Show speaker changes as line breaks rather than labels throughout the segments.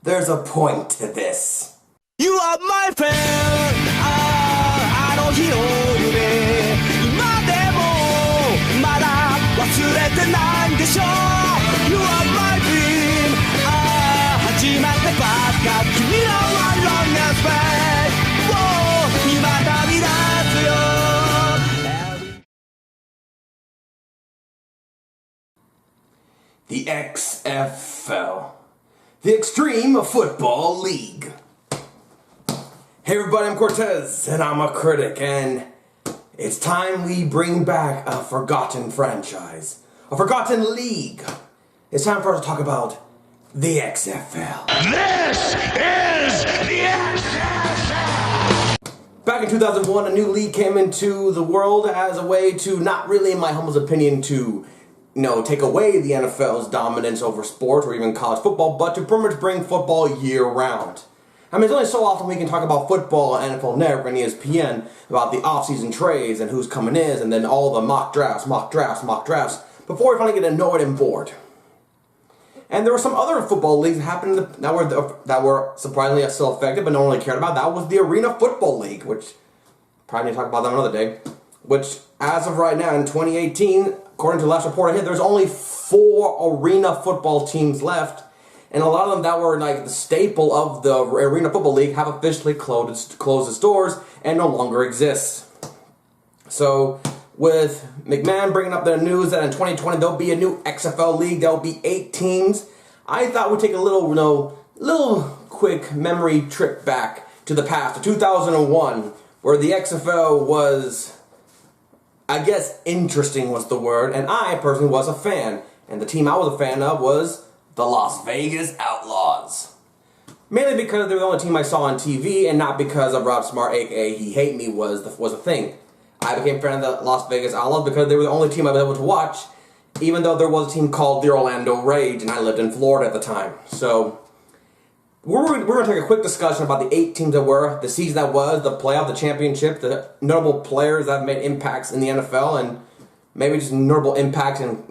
there's a point to this.
You are my friend. あの日の夢今でもまだ忘れてないんでしょう You are my dream 始まってばっか君らは Long as way 今旅立つよ
The XFL, the Extreme Football League. Hey everybody, I'm Cortes, and I'm a critic, and it's time we bring back a forgotten franchise, a forgotten league. It's time for us to talk about the XFL.
This is the XFL.
Back in 2001, a new league came into the world as a way to, not really in my humble opinion, to take away the NFL's dominance over sports or even college football, but to pretty much bring football year-round. I mean, it's only so often we can talk about football on NFL Network and ESPN about the off-season trades and who's coming in, and then all the mock drafts, before we finally get annoyed and bored. And there were some other football leagues happening that were surprisingly still effective, but no one really cared about. That was the Arena Football League, which probably need to talk about that another day. Which, as of right now, in 2018, according to the last report I had, there's only 4 arena football teams left, and a lot of them that were like the staple of the Arena Football League have officially closed its doors and no longer exist. So, with McMahon bringing up the news that in 2020 there'll be a new XFL league, there'll be 8 teams, I thought we'd take a little quick memory trip back to the past, to 2001, where the XFL was, I guess interesting was the word, and I personally was a fan. And the team I was a fan of was the Las Vegas Outlaws. Mainly because they were the only team I saw on TV, and not because of Rob Smart, aka He Hate Me, was a thing. I became a fan of the Las Vegas Outlaws because they were the only team I was able to watch, even though there was a team called the Orlando Rage, and I lived in Florida at the time. So, we're going to take a quick discussion about the 8 teams that were, the season that was, the playoff, the championship, the notable players that have made impacts in the NFL, and maybe just notable impacts in,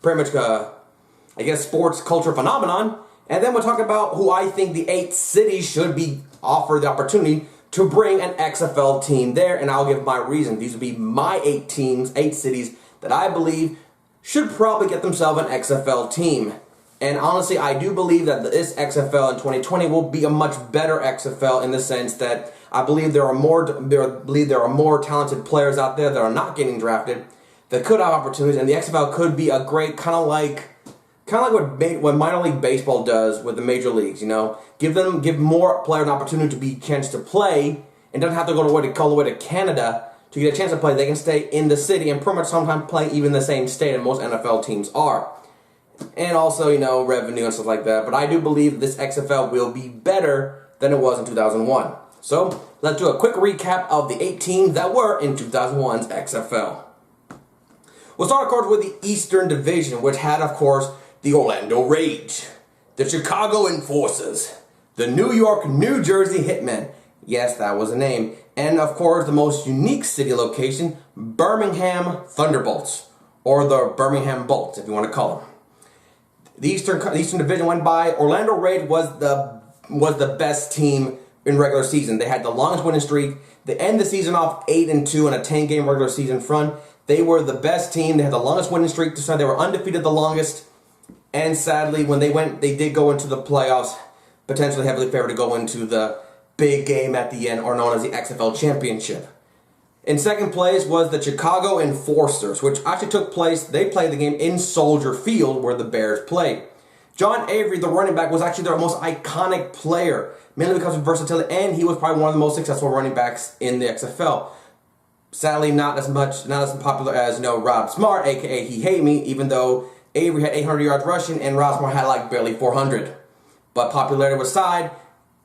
pretty much, I guess, sports culture phenomenon. And then we'll talk about who I think the 8 cities should be offered the opportunity to bring an XFL team there, and I'll give my reason. These would be my 8 teams, 8 cities that I believe should probably get themselves an XFL team. And honestly, I do believe that this XFL in 2020 will be a much better XFL in the sense that I believe there are more talented players out there that are not getting drafted that could have opportunities, and the XFL could be a great kind of like what minor league baseball does with the major leagues. Give more players an opportunity to be chance to play, and doesn't have to go all the way to Canada to get a chance to play. They can stay in the city and pretty much sometimes play even the same state, and most NFL teams are. And also, revenue and stuff like that. But I do believe this XFL will be better than it was in 2001. So, let's do a quick recap of the 8 teams that were in 2001's XFL. We'll start, of course, with the Eastern Division, which had, of course, the Orlando Rage, the Chicago Enforcers, the New York, New Jersey Hitmen. Yes, that was a name. And, of course, the most unique city location, Birmingham Thunderbolts, or the Birmingham Bolts, if you want to call them. The Eastern Division went by. Orlando Rage was the best team in regular season. They had the longest winning streak. They end the season off 8-2 in a 10-game regular season front. They were the best team. They had the longest winning streak. They were undefeated the longest. And sadly, when they did go into the playoffs, potentially heavily favored to go into the big game at the end, or known as the XFL Championship. In second place was the Chicago Enforcers, which actually took place, they played the game in Soldier Field where the Bears played. John Avery, the running back, was actually their most iconic player, mainly because of versatility, and he was probably one of the most successful running backs in the XFL. Sadly, not as popular as, Rob Smart, aka He Hate Me, even though Avery had 800 yards rushing and Rob Smart had barely 400. But popularity aside,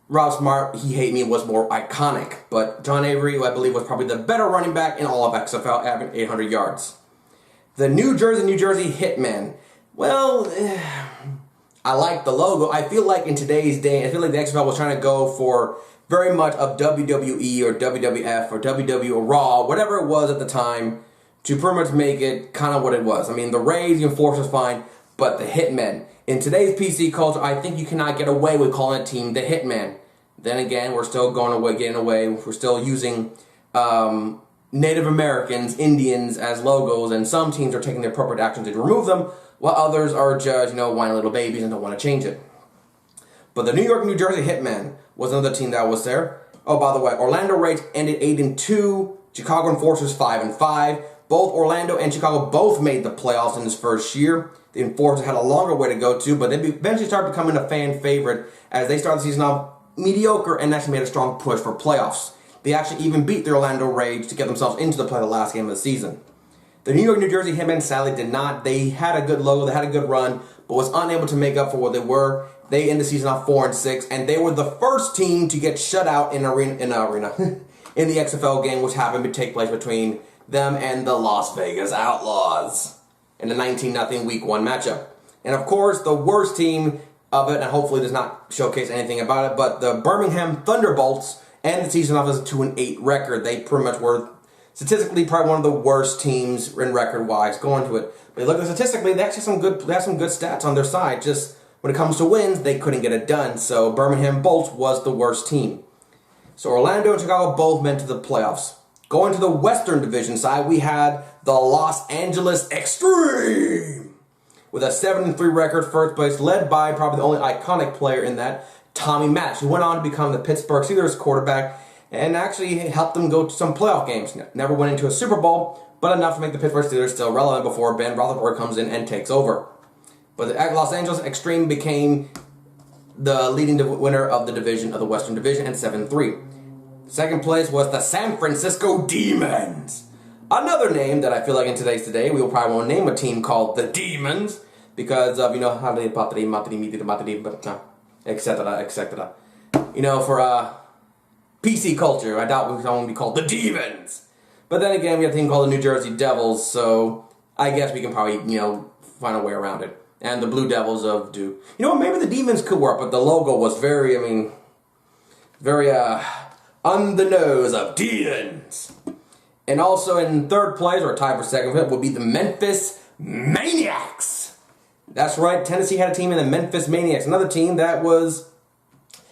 Rob Smart, He Hate Me was more iconic, but John Avery, who I believe was probably the better running back in all of XFL, having 800 yards. The New Jersey Hitmen. Well, I like the logo. I feel like in today's day, I feel like the XFL was trying to go for very much of WWE or WWF or WWE Raw, whatever it was at the time, to pretty much make it kind of what it was. I mean, the Rays, the Enforcers, fine, but the Hitmen. In today's PC culture, I think you cannot get away with calling a team the Hitman. Then again, we're still getting away. We're still using Native Americans, Indians as logos, and some teams are taking the appropriate action to remove them, while others are just, whining little babies and don't want to change it. But the New York, New Jersey Hitmen was another team that was there. Oh, by the way, Orlando Rage ended 8-2, Chicago Enforcers 5-5. Both Orlando and Chicago both made the playoffs in this first year. The Enforcers had a longer way to go too, but they eventually started becoming a fan favorite as they started the season off mediocre and actually made a strong push for playoffs. They actually even beat the Orlando Rage to get themselves into the play the last game of the season. The New York, New Jersey Hitmen sadly did not. They had a good logo, they had a good run, but was unable to make up for what they were. They ended the season off 4-6, and they were the first team to get shut out in the XFL game, which happened to take place between them and the Las Vegas Outlaws in the 19-0 Week 1 matchup. And of course, the worst team of it, and hopefully does not showcase anything about it, but the Birmingham Thunderbolts ended the season off as a 2-8 record. They pretty much were statistically probably one of the worst teams in record-wise going to it. But look at statistically, they actually have some good stats on their side. Just when it comes to wins, they couldn't get it done. So Birmingham Bolts was the worst team. So Orlando and Chicago both went to the playoffs. Going to the Western Division side, we had the Los Angeles Extreme with a 7-3 record, first place, led by probably the only iconic player in that, Tommy Maddox, who went on to become the Pittsburgh Steelers quarterback and actually helped them go to some playoff games. Never went into a Super Bowl, but enough to make the Pittsburgh Steelers still relevant before Ben Roethlisberger comes in and takes over. But the Los Angeles Extreme became the leading winner of the division, of the Western Division, and 7-3. Second place was the San Francisco Demons. Another name that I feel like in today's today, we will probably won't name a team called the Demons because of, etc. For PC culture, I doubt we want to be called the Demons. But then again, we have a team called the New Jersey Devils, so I guess we can probably, find a way around it. And the Blue Devils of Duke. Maybe the Demons could work, but the logo was very on the nose of Demons. And also in third place, or tied for second, would be the Memphis Maniacs. That's right, Tennessee had a team in the Memphis Maniacs. Another team that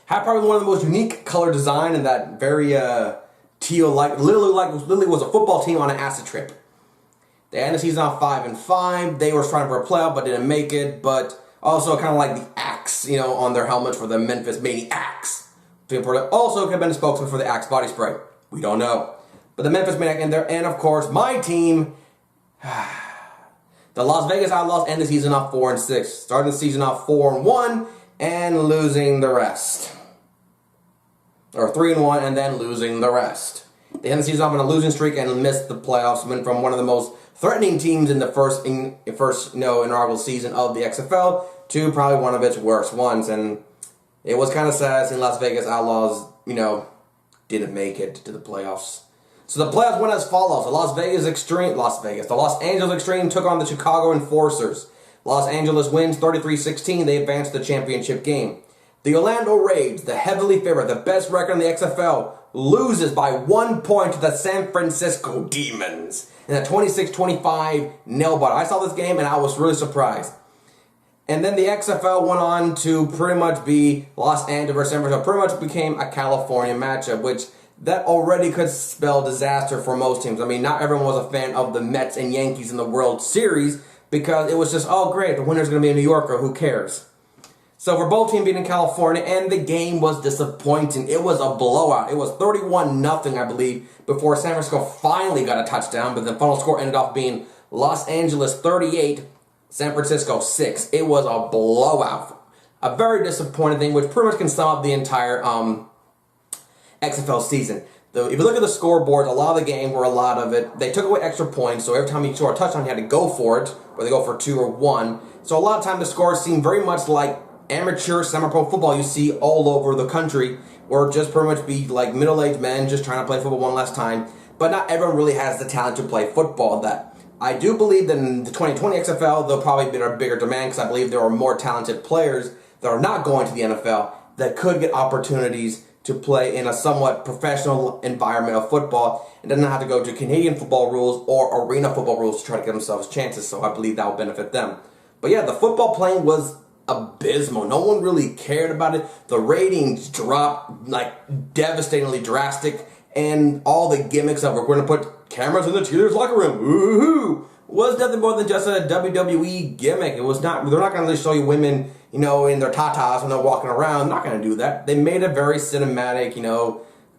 had probably one of the most unique color design and that very teal-like, literally was a football team on an acid trip. They ended the season off 5-5. They were trying for a playoff, but didn't make it. But also kind of like the axe, on their helmets for the Memphis Maniacs. Also could have been a spokesman for the Axe body spray. We don't know. But the Memphis Maniacs in there, and of course, my team, the Las Vegas Outlaws, end the season off 4-6. Starting the season off 4-1 and losing the rest. Or 3-1 and then losing the rest. They end the season off on a losing streak and missed the playoffs. Went from one of the most threatening teams in the first inaugural season of the XFL to probably one of its worst ones. And it was kind of sad seeing Las Vegas Outlaws, didn't make it to the playoffs. So the playoffs went as follows. The Los Angeles Extreme took on the Chicago Enforcers. Los Angeles wins 33-16. They advance to the championship game. The Orlando Rage, the heavily favored, the best record in the XFL, loses by 1 point to the San Francisco Demons in a 26-25 nail-biter. I saw this game and I was really surprised. And then the XFL went on to pretty much be Los Angeles versus San Francisco. Pretty much became a California matchup, which that already could spell disaster for most teams. I mean, not everyone was a fan of the Mets and Yankees in the World Series because it was just, oh great, the winner's going to be a New Yorker, who cares? So for both teams being in California, and the game was disappointing. It was a blowout. It was 31-0, I believe, before San Francisco finally got a touchdown, but the final score ended up being Los Angeles 38, San Francisco 6. It was a blowout. A very disappointing thing, which pretty much can sum up the entire XFL season. If you look at the scoreboard, a lot of the game, or a lot of it, they took away extra points, so every time you score a touchdown, you had to go for it, whether they go for 2 or 1. So a lot of times the scores seem very much like amateur semi-pro football you see all over the country, or just pretty much be like middle-aged men just trying to play football one last time. But not everyone really has the talent to play football. That I do believe that in the 2020 XFL, there'll probably be a bigger demand because I believe there are more talented players that are not going to the NFL that could get opportunities to play in a somewhat professional environment of football and doesn't have to go to Canadian football rules or arena football rules to try to get themselves chances. So I believe that will benefit them. But yeah, the football playing was abysmal. No one really cared about it. The ratings dropped like devastatingly drastic, and all the gimmicks of we're going to put cameras in the cheerleaders' locker room, woohoo, was nothing more than just a WWE gimmick. It was not. They're not going to really show you women, in their tatas when they're walking around. They're not going to do that. They made a very cinematic,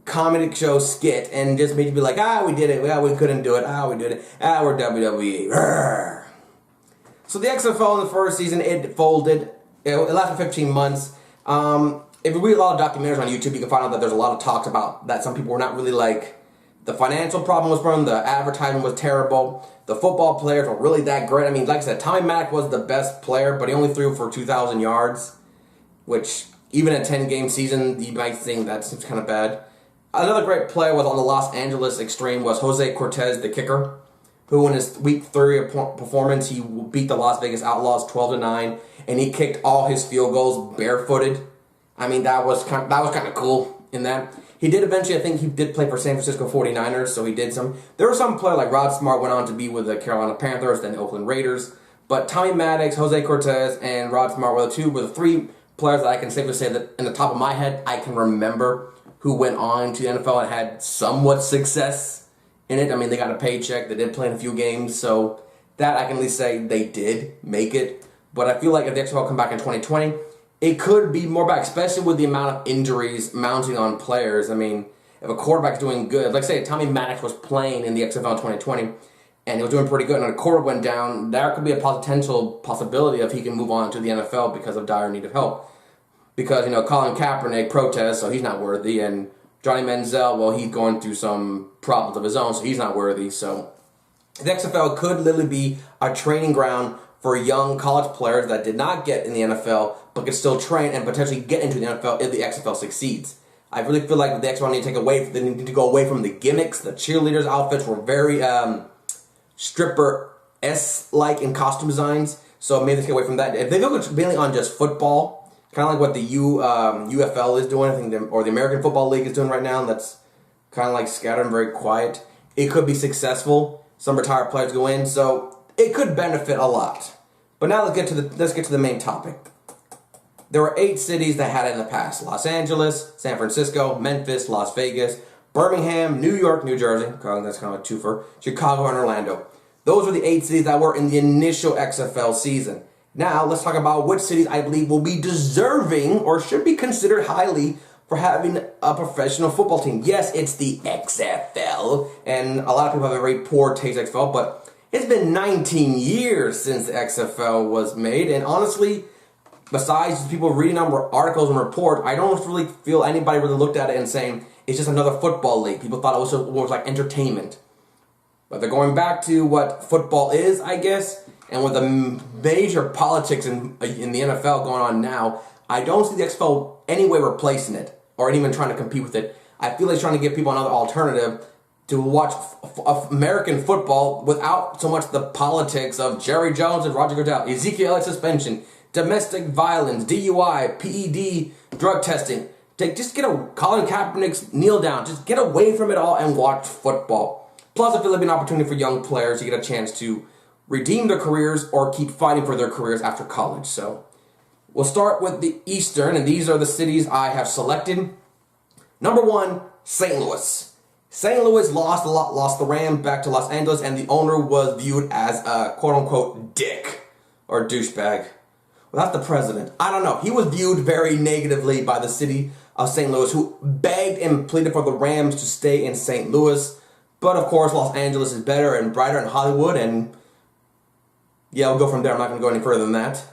comedic show skit and just made you be like, we did it. We couldn't do it. We did it. We're WWE. Rawr. So the XFL in the first season, it folded. It lasted 15 months. If you read a lot of documentaries on YouTube, you can find out that there's a lot of talks about that some people were not really like, the financial problem was from, the advertising was terrible, the football players were really that great. I mean, like I said, Tommy Maddox was the best player, but he only threw for 2,000 yards, which even a 10-game season, you might think that seems kind of bad. Another great player was on the Los Angeles Extreme was Jose Cortes, the kicker, who in his Week 3 performance, he beat the Las Vegas Outlaws 12-9, and he kicked all his field goals barefooted. I mean, that was kind of cool in that. He did eventually, I think he did play for San Francisco 49ers, so he did some. There were some players like Rod Smart went on to be with the Carolina Panthers, then the Oakland Raiders. But Tommy Maddox, Jose Cortes, and Rod Smart were the three players that I can safely say that in the top of my head I can remember who went on to the NFL and had somewhat success in it. I mean, they got a paycheck, they did play in a few games, so that I can at least say they did make it. But I feel like if the XFL come back in 2020, it could be more back, especially with the amount of injuries mounting on players. I mean, if a quarterback's doing good, like say Tommy Maddox was playing in the XFL in 2020, and he was doing pretty good, and a quarterback went down, there could be a potential possibility of he can move on to the NFL because of dire need of help. Because, Colin Kaepernick protests, so he's not worthy, and Johnny Manziel, well, he's going through some problems of his own, so he's not worthy. So the XFL could literally be a training ground for young college players that did not get in the NFL, but could still train and potentially get into the NFL if the XFL succeeds. I really feel like the XFL they need to go away from the gimmicks. The cheerleaders' outfits were very stripper-esque-like in costume designs, so maybe they get away from that. If they focus mainly on just football, kind of like what the UFL is doing, I think, or the American Football League is doing right now, that's kind of like scattered and very quiet, it could be successful. Some retired players go in, so it could benefit a lot. But now let's get to the main topic. There were 8 cities that had it in the past: Los Angeles, San Francisco, Memphis, Las Vegas, Birmingham, New York, New Jersey, that's kind of a twofer, Chicago, and Orlando. Those were the 8 cities that were in the initial XFL season. Now let's talk about which cities I believe will be deserving or should be considered highly for having a professional football team. Yes, it's the XFL, and a lot of people have a very poor taste in XFL, but it's been 19 years since the XFL was made, and honestly, besides people reading on articles and reports, I don't really feel anybody really looked at it and saying it's just another football league. People thought it was like entertainment. But they're going back to what football is, I guess, and with the major politics in the NFL going on now, I don't see the XFL anyway replacing it or even trying to compete with it. I feel like it's trying to give people another alternative to watch American football without so much the politics of Jerry Jones and Roger Goodell, Ezekiel Elliott suspension, domestic violence, DUI, PED, drug testing. Just get Colin Kaepernick's kneel down. Just get away from it all and watch football. Plus, I feel it'd be an opportunity for young players to get a chance to redeem their careers or keep fighting for their careers after college. So we'll start with the Eastern, and these are the cities I have selected. Number 1, St. Louis. St. Louis lost the Rams back to Los Angeles, and the owner was viewed as a quote-unquote dick or douchebag. Well, that's the president. I don't know. He was viewed very negatively by the city of St. Louis, who begged and pleaded for the Rams to stay in St. Louis. But, of course, Los Angeles is better and brighter than Hollywood, and yeah, we'll go from there. I'm not going to go any further than that.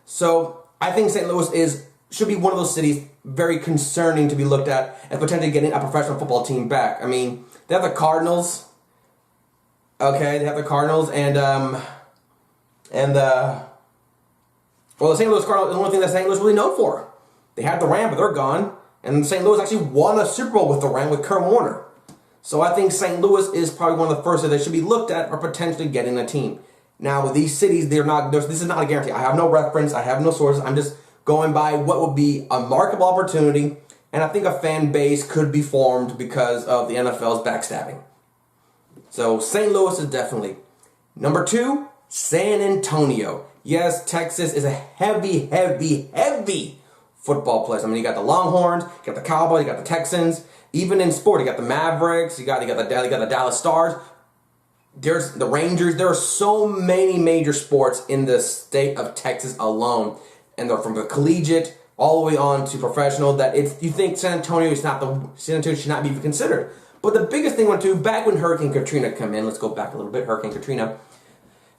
So I think St. Louis should be one of those cities very concerning to be looked at and potentially getting a professional football team back. I mean, they have the Cardinals. Okay, they have the Cardinals well, the St. Louis Cardinals is the only thing that St. Louis is really known for. They had the Rams, but they're gone. And St. Louis actually won a Super Bowl with the Rams with Kurt Warner. So I think St. Louis is probably one of the first that should be looked at for potentially getting a team. Now, with these cities, this is not a guarantee. I have no reference. I have no sources. I'm just going by what would be a marketable opportunity, and I think a fan base could be formed because of the NFL's backstabbing. So St. Louis is definitely. Number 2, San Antonio. Yes, Texas is a heavy football place. I mean, you got the Longhorns, you got the Cowboys, you got the Texans. Even in sport, you got the Mavericks, you got the Dallas Stars. There's the Rangers. There are so many major sports in the state of Texas alone, and they're from the collegiate all the way on to professional. That you think San Antonio should not be considered. But the biggest thing back when Hurricane Katrina came in. Let's go back a little bit. Hurricane Katrina.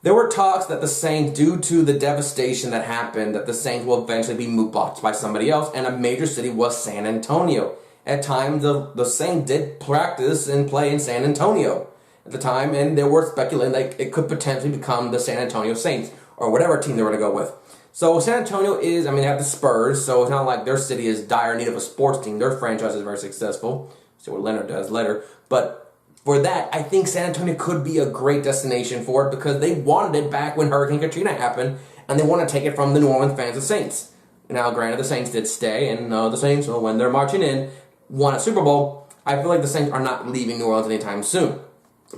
There were talks that the Saints, due to the devastation that happened, that the Saints will eventually be bought by somebody else, and a major city was San Antonio. At times, the Saints did practice and play in San Antonio at the time, and they were speculating that it could potentially become the San Antonio Saints, or whatever team they were going to go with. So San Antonio they have the Spurs, so it's not like their city is dire need of a sports team. Their franchise is very successful. See what Leonard does later. But for that, I think San Antonio could be a great destination for it because they wanted it back when Hurricane Katrina happened, and they want to take it from the New Orleans fans, the Saints. Now, granted, the Saints did stay, and the Saints, when they're marching in, won a Super Bowl. I feel like the Saints are not leaving New Orleans anytime soon.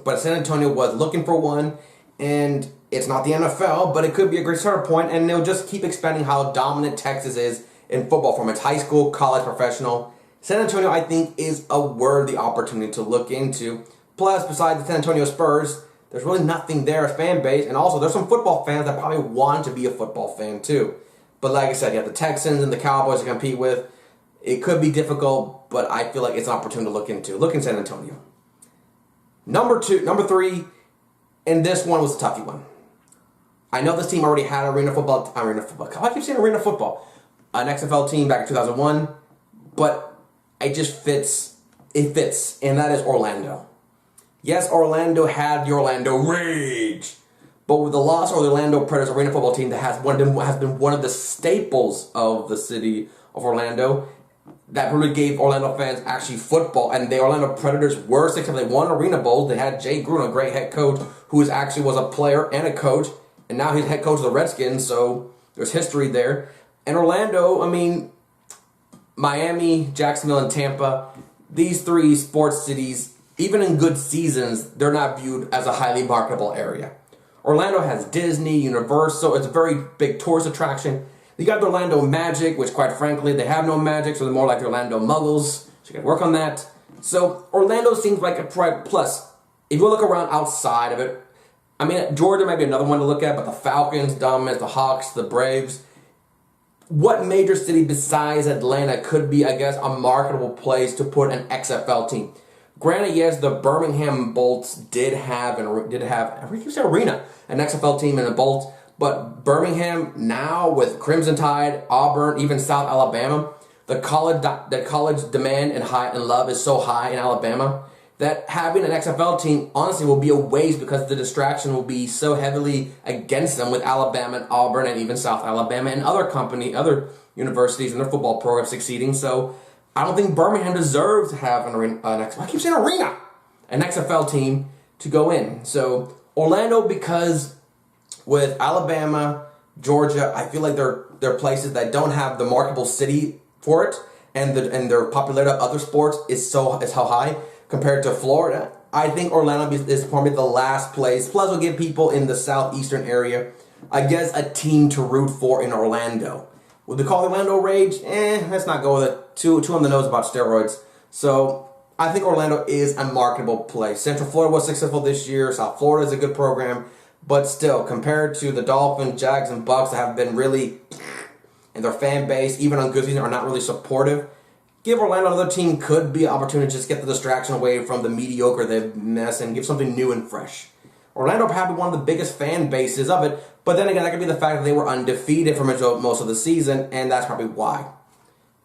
But San Antonio was looking for one, and it's not the NFL, but it could be a great starter point, and they'll just keep expanding how dominant Texas is in football from its high school, college, professional. San Antonio, I think, is a worthy opportunity to look into. Plus, besides the San Antonio Spurs, there's really nothing there as fan base, and also there's some football fans that probably want to be a football fan too. But like I said, you have the Texans and the Cowboys to compete with. It could be difficult, but I feel like it's an opportunity to look into. Look in San Antonio. Number 3, and this one was a toughy one. I know this team already had arena football. I keep saying arena football. An XFL team back in 2001, but it just fits. It fits, and that is Orlando. Yes, Orlando had the Orlando Rage, but with the loss of the Orlando Predators arena football team that has been one of the staples of the city of Orlando, that really gave Orlando fans actually football, and the Orlando Predators were successful. They won Arena Bowls. They had Jay Gruden, a great head coach, who was a player and a coach, and now he's head coach of the Redskins, so there's history there. And Orlando, Miami, Jacksonville, and Tampa, these 3 sports cities, even in good seasons, they're not viewed as a highly marketable area. Orlando has Disney, Universal, it's a very big tourist attraction. You got the Orlando Magic, which quite frankly, they have no magic, so they're more like the Orlando Muggles. So you got to work on that. So Orlando seems like a plus. If you look around outside of it, Georgia might be another one to look at, but the Falcons dominate, the Hawks, the Braves. What major city besides Atlanta could be, I guess, a marketable place to put an XFL team? Granted, yes, the Birmingham Bolts did have an XFL team in the Bolts. But Birmingham now with Crimson Tide, Auburn, even South Alabama, the college demand and love is so high in Alabama that having an XFL team honestly will be a waste because the distraction will be so heavily against them with Alabama and Auburn and even South Alabama and other universities and their football programs succeeding. So I don't think Birmingham deserves to have an XFL team to go in. So Orlando, because with Alabama, Georgia, I feel like they're places that don't have the marketable city for it, and their popularity of other sports is how high compared to Florida. I think Orlando is probably the last place. Plus, we'll give people in the southeastern area, I guess, a team to root for in Orlando. Would they call the Orlando Rage? Let's not go with it. Two on the nose about steroids. So I think Orlando is a marketable place. Central Florida was successful this year. South Florida is a good program. But still, compared to the Dolphins, Jags, and Bucks that have been really, and their fan base, even on good season, are not really supportive, give Orlando another team could be an opportunity to just get the distraction away from the mediocre they've messed and give something new and fresh. Orlando probably one of the biggest fan bases of it, but then again, that could be the fact that they were undefeated for most of the season, and that's probably why.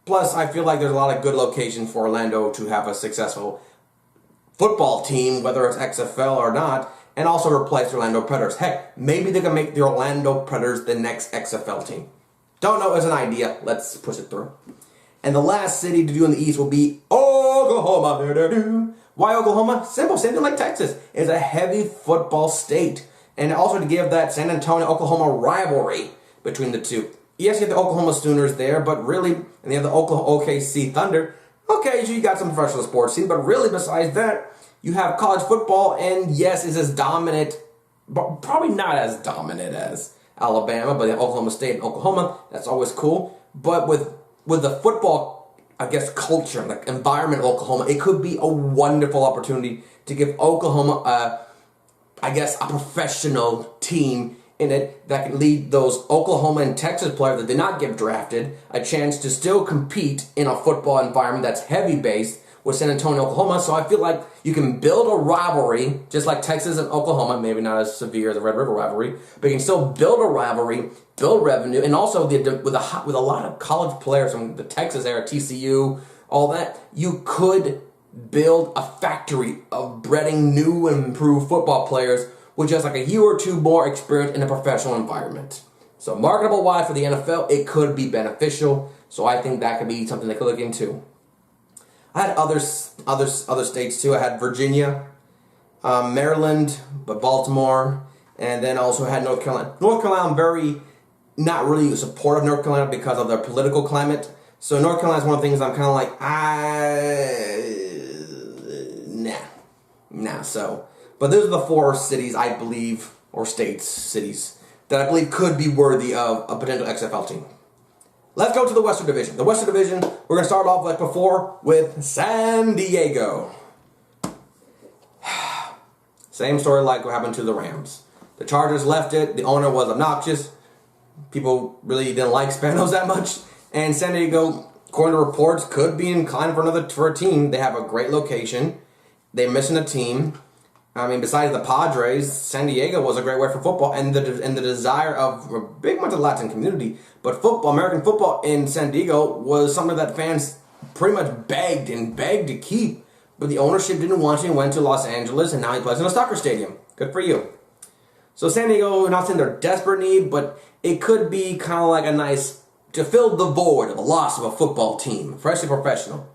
Plus, I feel like there's a lot of good locations for Orlando to have a successful football team, whether it's XFL or not, and also replace the Orlando Predators. Heck, maybe they can make the Orlando Predators the next XFL team. Don't know, as an idea. Let's push it through. And the last city to do in the East will be Oklahoma. Why Oklahoma? Simple, same thing like Texas. It's a heavy football state. And also to give that San Antonio-Oklahoma rivalry between the two. Yes, you have the Oklahoma Sooners there, but really, and you have the OKC Thunder. Okay, so you got some professional sports team, but really besides that, you have college football, and yes, it's as dominant, but probably not as dominant as Alabama, but Oklahoma State and Oklahoma, that's always cool. But with the football, I guess, culture, the environment of Oklahoma, it could be a wonderful opportunity to give Oklahoma, a professional team in it that can lead those Oklahoma and Texas players that did not get drafted a chance to still compete in a football environment that's heavy-based with San Antonio, Oklahoma. So I feel like you can build a rivalry, just like Texas and Oklahoma, maybe not as severe as the Red River rivalry, but you can still build a rivalry, build revenue, and also with a lot of college players from the Texas era, TCU, all that, you could build a factory of breeding new and improved football players with just like a year or two more experience in a professional environment. So marketable-wise for the NFL, it could be beneficial. So I think that could be something they could look into. I had other states too. I had Virginia, Maryland, but Baltimore, and then also had North Carolina. North Carolina, I'm not really supportive of North Carolina because of their political climate. So North Carolina is one of the things I'm kind of like, nah. So, but those are the 4 cities I believe, or cities, that I believe could be worthy of a potential XFL team. Let's go to the Western Division. The Western Division, we're going to start off like before with San Diego. Same story like what happened to the Rams. The Chargers left it. The owner was obnoxious. People really didn't like Spanos that much. And San Diego, according to reports, could be inclined for a team. They have a great location. They're missing a team. I mean, besides the Padres, San Diego was a great way for football, and the desire of a big much of the Latin community. But football, American football in San Diego was something that fans pretty much begged to keep. But the ownership didn't want to and went to Los Angeles, and now he plays in a soccer stadium. Good for you. So San Diego, not saying they're desperate need, but it could be kind of like a nice, to fill the void of the loss of a football team, freshly professional.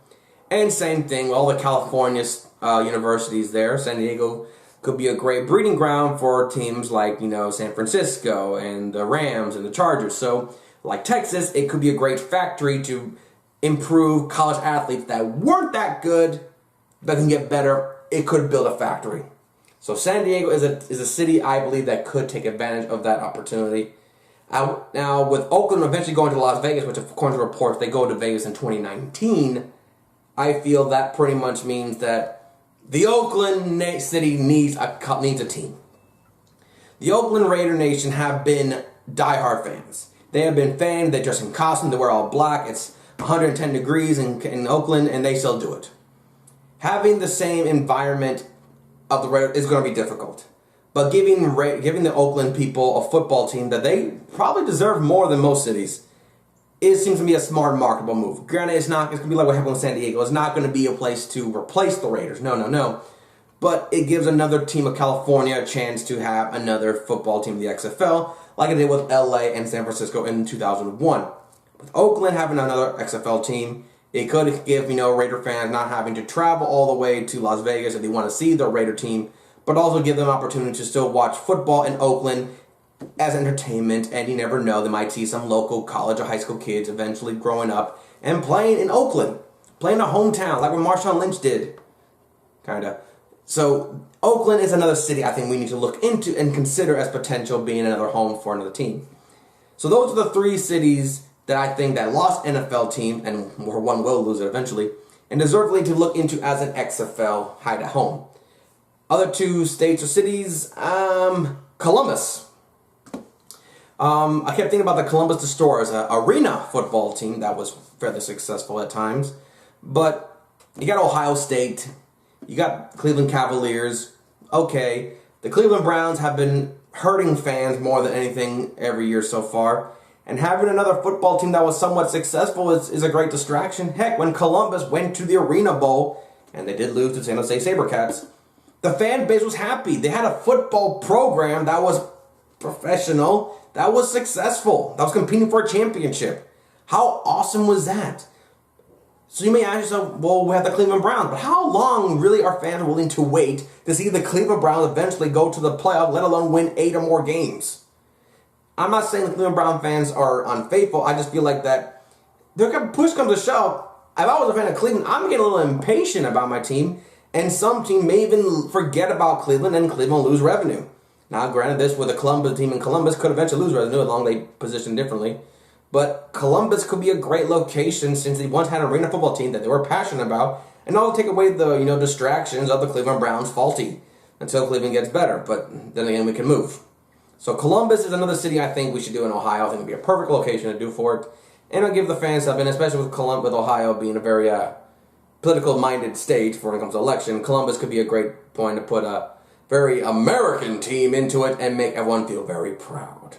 And same thing with all the California universities there. San Diego could be a great breeding ground for teams like, San Francisco and the Rams and the Chargers. So, like Texas, it could be a great factory to improve college athletes that weren't that good, that can get better. It could build a factory. So San Diego is a city I believe that could take advantage of that opportunity. Now, with Oakland eventually going to Las Vegas, which according to reports, they go to Vegas in 2019, I feel that pretty much means that the Oakland city needs a team. The Oakland Raider Nation have been diehard fans. They have been fans. They dress in costume. They wear all black. It's 110 degrees in Oakland, and they still do it. Having the same environment of the Raiders is going to be difficult. But giving the Oakland people a football team that they probably deserve more than most cities, it seems to be a smart, marketable move. Granted, it's going to be like what happened with San Diego. It's not going to be a place to replace the Raiders. No. But it gives another team of California a chance to have another football team in the XFL, like it did with LA and San Francisco in 2001. With Oakland having another XFL team, it could give, Raider fans not having to travel all the way to Las Vegas if they want to see their Raider team, but also give them an opportunity to still watch football in Oakland as entertainment, and you never know, they might see some local college or high school kids eventually growing up and playing in Oakland, playing a hometown, like what Marshawn Lynch did, kind of. So Oakland is another city I think we need to look into and consider as potential being another home for another team. So those are the 3 cities that I think that lost NFL team, and where one will lose it eventually, and deservedly to look into as an XFL hide at home. Other 2 states or cities, Columbus. I kept thinking about the Columbus Destroyers, an arena football team that was fairly successful at times. But you got Ohio State, you got Cleveland Cavaliers. Okay, the Cleveland Browns have been hurting fans more than anything every year so far. And having another football team that was somewhat successful is a great distraction. Heck, when Columbus went to the Arena Bowl, and they did lose to San Jose SaberCats, the fan base was happy. They had a football program that was professional, that was successful, that was competing for a championship. How awesome was that? So you may ask yourself, well, we have the Cleveland Browns, but how long really are fans willing to wait to see the Cleveland Browns eventually go to the playoff, let alone win 8 or more games? I'm not saying the Cleveland Brown fans are unfaithful. I just feel like that push comes to shove. If I was a fan of Cleveland, I'm getting a little impatient about my team, and some team may even forget about Cleveland and Cleveland lose revenue. Now, granted, this with a Columbus team, and Columbus could eventually lose revenue as long as they position differently. But Columbus could be a great location since they once had an arena football team that they were passionate about, and that'll take away the distractions of the Cleveland Browns faulty until Cleveland gets better. But then again, we can move. So Columbus is another city I think we should do in Ohio. I think it'd be a perfect location to do for it, and I'll give the fans something, especially with Ohio being a very political-minded state when it comes to election. Columbus could be a great point to put a very American team into it and make everyone feel very proud.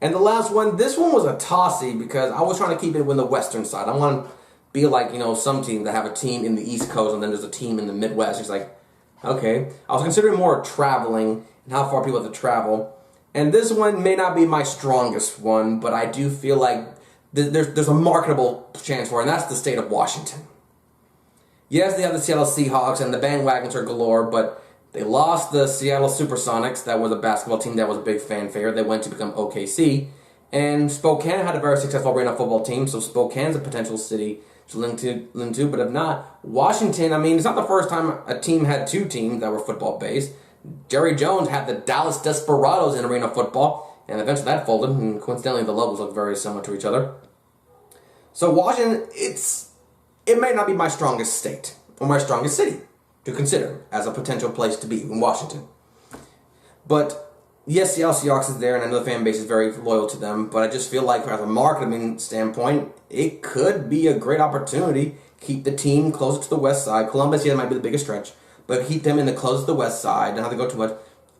And the last one, this one was a tossy because I was trying to keep it in the western side. I want to be like, some team that have a team in the East Coast and then there's a team in the Midwest. It's like, okay. I was considering more traveling and how far people have to travel. And this one may not be my strongest one, but I do feel like there's a marketable chance for it, and that's the state of Washington. Yes, they have the Seattle Seahawks, and the bandwagons are galore, but they lost the Seattle Supersonics. That was a basketball team that was a big fanfare. They went to become OKC. And Spokane had a very successful arena football team, so Spokane's a potential city to link to. But if not, Washington, it's not the first time a team had two teams that were football-based. Jerry Jones had the Dallas Desperados in arena football, and eventually that folded, and coincidentally the logos look very similar to each other. So Washington, it may not be my strongest state, or my strongest city to consider as a potential place to be in Washington. But yes, Seattle Seahawks is there, and I know the fan base is very loyal to them, but I just feel like from a marketing standpoint, it could be a great opportunity. Keep the team closer to the west side. Columbus, might be the biggest stretch, but keep them in the closest to the west side. Don't have to go too much.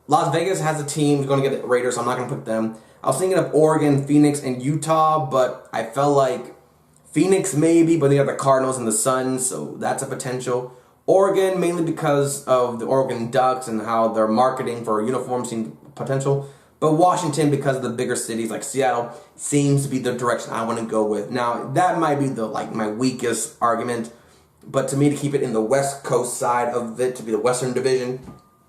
Las Vegas has a team who's going to get the Raiders, so I'm not going to put them. I was thinking of Oregon, Phoenix, and Utah, but I felt like Phoenix maybe, but they have the Cardinals and the Suns, so that's a potential. Oregon, mainly because of the Oregon Ducks and how their marketing for uniforms seems potential. But Washington, because of the bigger cities like Seattle, seems to be the direction I want to go with. Now, that might be my weakest argument, but to me, to keep it in the West Coast side of it, to be the Western Division,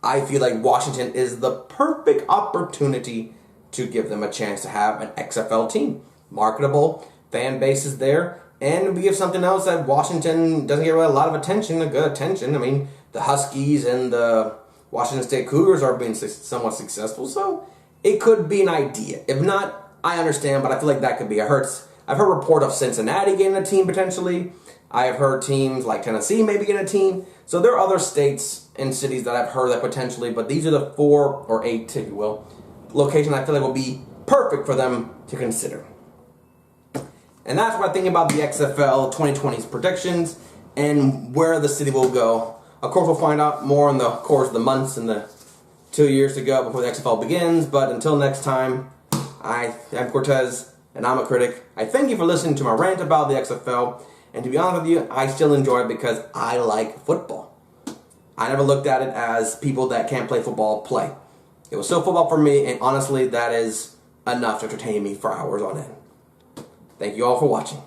I feel like Washington is the perfect opportunity to give them a chance to have an XFL team. Marketable, fan base is there, and we have something else that Washington doesn't get a lot of attention, good attention. The Huskies and the Washington State Cougars are being somewhat successful, so it could be an idea. If not, I understand, but I feel like that could be. I've heard report of Cincinnati getting a team potentially. I have heard teams like Tennessee maybe getting a team. So there are other states and cities that I've heard that potentially, but these are the 4 or 8, if you will, locations I feel like will be perfect for them to consider. And that's what I think about the XFL 2020's predictions and where the city will go. Of course, we'll find out more in the course of the months and the 2 years to go before the XFL begins. But until next time, I'm Cortes, and I'm a critic. I thank you for listening to my rant about the XFL. And to be honest with you, I still enjoy it because I like football. I never looked at it as people that can't play football play. It was still football for me, and honestly, that is enough to entertain me for hours on end. Thank you all for watching.